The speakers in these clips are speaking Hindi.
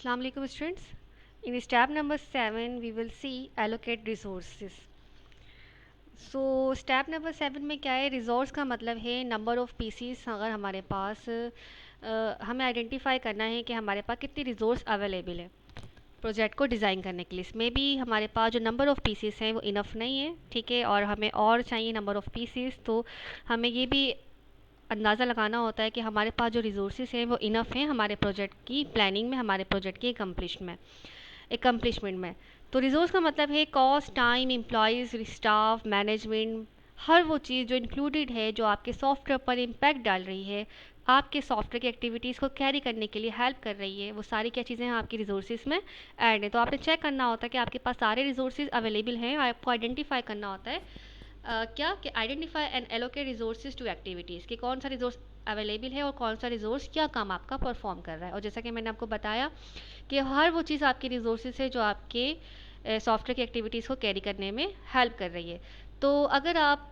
Assalamu alaikum students. In step number 7 we will see allocate resources. Step number 7 में क्या है, रिजोर्स का मतलब है नंबर ऑफ़ पीसीस। अगर हमारे पास हमें आइडेंटिफाई करना है कि हमारे पास कितनी रिजोर्स अवेलेबल है प्रोजेक्ट को डिज़ाइन करने के लिए। इसमें भी हमारे पास जो नंबर ऑफ़ पीसीस हैं वो इनफ नहीं है, ठीक है, और हमें और चाहिए नंबर ऑफ़ पीसीस। तो हमें ये भी अंदाज़ा लगाना होता है कि हमारे पास जो रिसोर्सेज हैं वो इनफ हैं हमारे प्रोजेक्ट की प्लानिंग में, हमारे प्रोजेक्ट की एकम्प्लिशमेंट में। तो रिसोर्स का मतलब है cost, time, employees, staff, management, हर वो चीज़ जो इंक्लूडेड है, जो आपके सॉफ्टवेयर पर इम्पैक्ट डाल रही है, आपके सॉफ्टवेयर की एक्टिविटीज़ को कैरी करने के लिए हेल्प कर रही है, वो सारी क्या चीज़ें हैं आपकी रिसोर्सेज में ऐड है। तो आपने चेक करना होता है कि आपके पास सारे रिसोर्सेज अवेलेबल हैं। आपको आइडेंटिफाई करना होता है क्या कि identify and allocate resources to activities, कि कौन सा रिसोर्स अवेलेबल है और कौन सा रिसोर्स क्या काम आपका परफॉर्म कर रहा है। और जैसा कि मैंने आपको बताया कि हर वो चीज़ आपकी रिसोर्सेज है जो आपके सॉफ्टवेयर की एक्टिविटीज़ को कैरी करने में हेल्प कर रही है। तो अगर आप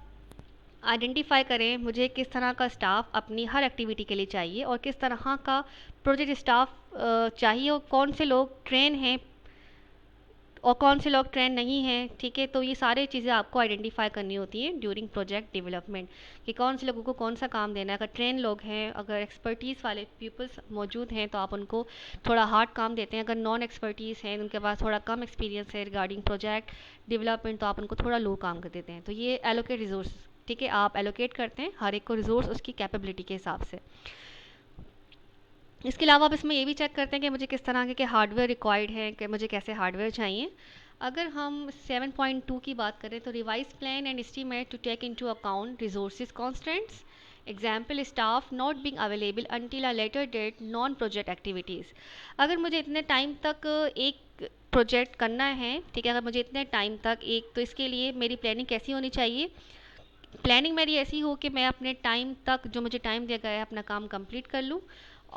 आइडेंटिफाई करें मुझे किस तरह का स्टाफ अपनी हर एक्टिविटी के लिए चाहिए और किस तरह का प्रोजेक्ट स्टाफ चाहिए और कौन से लोग ट्रेन हैं और कौन से लोग ट्रेन नहीं हैं, ठीक है। तो ये सारी चीज़ें आपको आइडेंटिफाई करनी होती हैं ड्यूरिंग प्रोजेक्ट डेवलपमेंट, कि कौन से लोगों को कौन सा काम देना है। अगर ट्रेन लोग हैं, अगर एक्सपर्टीज़ वाले पीपल्स मौजूद हैं तो आप उनको थोड़ा हार्ड काम देते हैं। अगर नॉन एक्सपर्टीज़ हैं, उनके पास थोड़ा कम एक्सपीरियंस है रिगार्डिंग प्रोजेक्ट डेवलपमेंट, तो आप उनको थोड़ा लो काम कर देते हैं। तो ये एलोकेट रिसोर्स, ठीक है, आप एलोकेट करते हैं हर एक को रिसोर्स उसकी कैपेबिलिटी के हिसाब से। इसके अलावा आप इसमें ये भी चेक करते हैं कि मुझे किस तरह के हार्डवेयर रिक्वायर्ड है, कि मुझे कैसे हार्डवेयर चाहिए। अगर हम 7.2 की बात करें तो revise plan and estimate to take into account resources constants, example staff not being available until a later date, non project activities. अगर मुझे इतने टाइम तक एक प्रोजेक्ट करना है, ठीक है, अगर मुझे इतने टाइम तक एक, तो इसके लिए मेरी प्लानिंग कैसी होनी चाहिए। प्लानिंग मेरी ऐसी हो कि मैं अपने टाइम तक, जो मुझे टाइम दिया गया है, अपना काम कंप्लीट कर लूँ।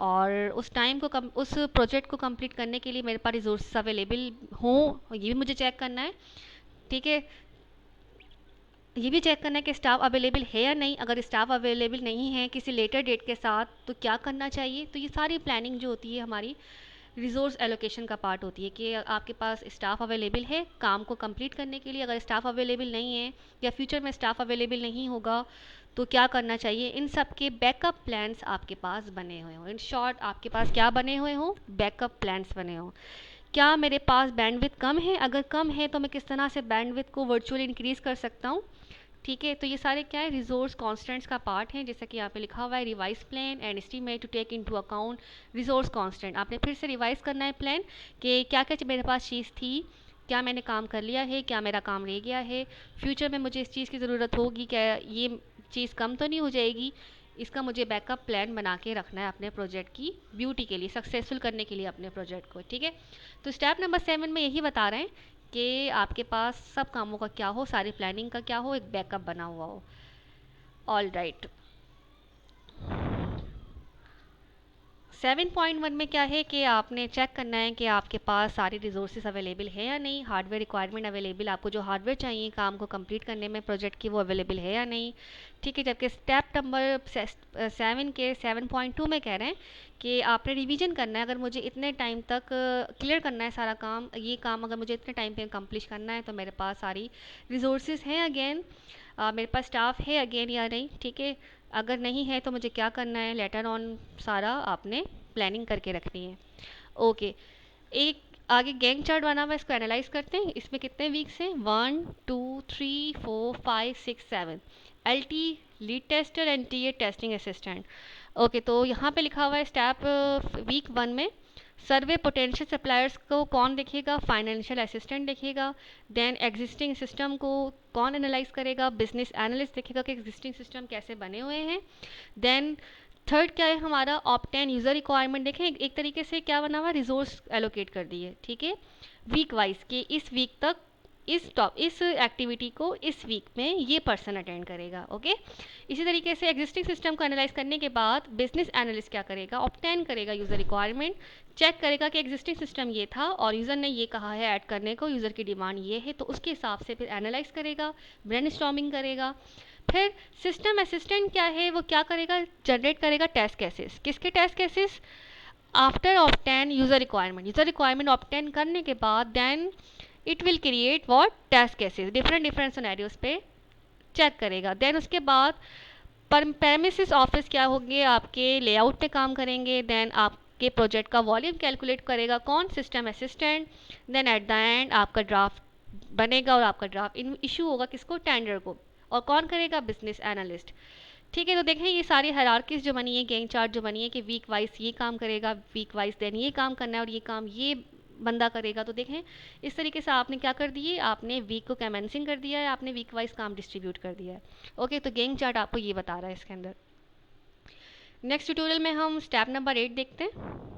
और उस टाइम को उस प्रोजेक्ट को कंप्लीट करने के लिए मेरे पास रिसोर्स अवेलेबल हों, ये भी मुझे चेक करना है, ठीक है। ये भी चेक करना है कि स्टाफ अवेलेबल है या नहीं। अगर स्टाफ अवेलेबल नहीं है किसी लेटर डेट के साथ, तो क्या करना चाहिए। तो ये सारी प्लानिंग जो होती है हमारी रिसोर्स एलोकेशन का पार्ट होती है, कि आपके पास स्टाफ अवेलेबल है काम को कंप्लीट करने के लिए। अगर स्टाफ अवेलेबल नहीं है या फ्यूचर में स्टाफ अवेलेबल नहीं होगा तो क्या करना चाहिए। इन सब के बैकअप प्लान्स आपके पास बने हुए हों। इन शॉर्ट आपके पास क्या बने हुए हों, बैकअप प्लान्स बने हों। क्या मेरे पास बैंडविड्थ कम है, अगर कम है तो मैं किस तरह से बैंडविड्थ को वर्चुअली इंक्रीज़ कर सकता हूँ, ठीक है। तो ये सारे क्या है, रिसोर्स कॉन्स्टेंट्स का पार्ट है। जैसा कि यहाँ पे लिखा हुआ है revise plan and estimate to take into account resource constant. आपने फिर से रिवाइज करना है प्लान कि क्या क्या मेरे पास चीज़ थी, क्या मैंने काम कर लिया है, क्या मेरा काम रह गया है, फ्यूचर में मुझे इस चीज़ की ज़रूरत होगी, क्या ये चीज़ कम तो नहीं हो जाएगी। इसका मुझे बैकअप प्लान बना के रखना है अपने प्रोजेक्ट की ब्यूटी के लिए, सक्सेसफुल करने के लिए अपने प्रोजेक्ट को, ठीक है। तो स्टेप नंबर 7 में यही बता रहे हैं कि आपके पास सब कामों का क्या हो, सारी प्लानिंग का क्या हो, एक बैकअप बना हुआ हो। All right. 7.1 में क्या है कि आपने चेक करना है कि आपके पास सारी रिसोर्सेज अवेलेबल है या नहीं, हार्डवेयर रिक्वायरमेंट अवेलेबल, आपको जो हार्डवेयर चाहिए काम को कंप्लीट करने में प्रोजेक्ट की, वो अवेलेबल है या नहीं, ठीक है। जबकि स्टेप नंबर 7 के 7.2 में कह रहे हैं कि आपने रिवीजन करना है। अगर मुझे इतने टाइम तक क्लियर करना है सारा काम, ये काम अगर मुझे इतने टाइम पे कंप्लीट करना है, तो मेरे पास सारी रिसोर्सेज हैं अगेन, मेरे पास स्टाफ है अगेन या नहीं, ठीक है। अगर नहीं है तो मुझे क्या करना है, लेटर ऑन सारा आपने प्लानिंग करके रखनी है। ओके, एक आगे गैंग चार्ट बना हुआ है, इसको एनालाइज करते हैं। इसमें कितने वीक्स हैं, 1 2 3 4 5 6 7। L T lead tester and T A testing assistant. Okay, तो यहाँ पे लिखा हुआ है स्टेप वीक 1 में सर्वे पोटेंशियल सप्लायर्स को कौन देखेगा, फाइनेंशियल असिस्टेंट देखेगा। देन एग्जिस्टिंग सिस्टम को कौन एनालाइज करेगा, बिजनेस एनालिस्ट देखेगा कि एग्जिस्टिंग सिस्टम कैसे बने हुए हैं। देन थर्ड क्या है हमारा, ऑप्टेन यूज़र रिक्वायरमेंट। देखें एक तरीके से क्या बना हुआ, रिसोर्स एलोकेट कर दिए, ठीक है, वीक वाइज, के इस वीक तक इस एक्टिविटी को इस वीक में ये पर्सन अटेंड करेगा। ओके, इसी तरीके से एग्जिस्टिंग सिस्टम को एनालाइज करने के बाद बिजनेस एनालिस्ट क्या करेगा, ऑप्टेन करेगा यूज़र रिक्वायरमेंट, चेक करेगा कि एग्जिस्टिंग सिस्टम ये था और यूज़र ने ये कहा है ऐड करने को, यूज़र की डिमांड ये है, तो उसके हिसाब से फिर एनालाइज करेगा, ब्रेनस्टॉर्मिंग करेगा। फिर सिस्टम असिस्टेंट क्या है, वो क्या करेगा, जनरेट करेगा टेस्ट केसेस। किसके test cases, after obtain user requirement obtain करने के बाद then it will create what test cases, different scenarios पे चेक करेगा। देन उसके बाद प्रेमिसेस ऑफिस क्या होंगे, आपके लेआउट पे काम करेंगे। देन आपके प्रोजेक्ट का वॉल्यूम कैलकुलेट करेगा कौन, system assistant. Then at the end आपका ड्राफ्ट बनेगा और आपका ड्राफ्ट इशू होगा किसको, टेंडर को। और कौन करेगा, बिजनेस एनालिस्ट। ठीक है, तो देखें ये सारी हायरार्कीज जो बनी है, गैंग चार्ट जो बनी है कि वीक वाइज ये काम करेगा, वीक वाइज देन ये काम करना है और ये काम ये बंदा करेगा। तो देखें इस तरीके से आपने क्या कर दिए, आपने वीक को कमेंसिंग कर दिया है, आपने वीक वाइज काम डिस्ट्रीब्यूट कर दिया है। ओके, तो गैंग चार्ट आपको ये बता रहा है इसके अंदर। नेक्स्ट ट्यूटोरियल में हम स्टेप नंबर 8 देखते हैं।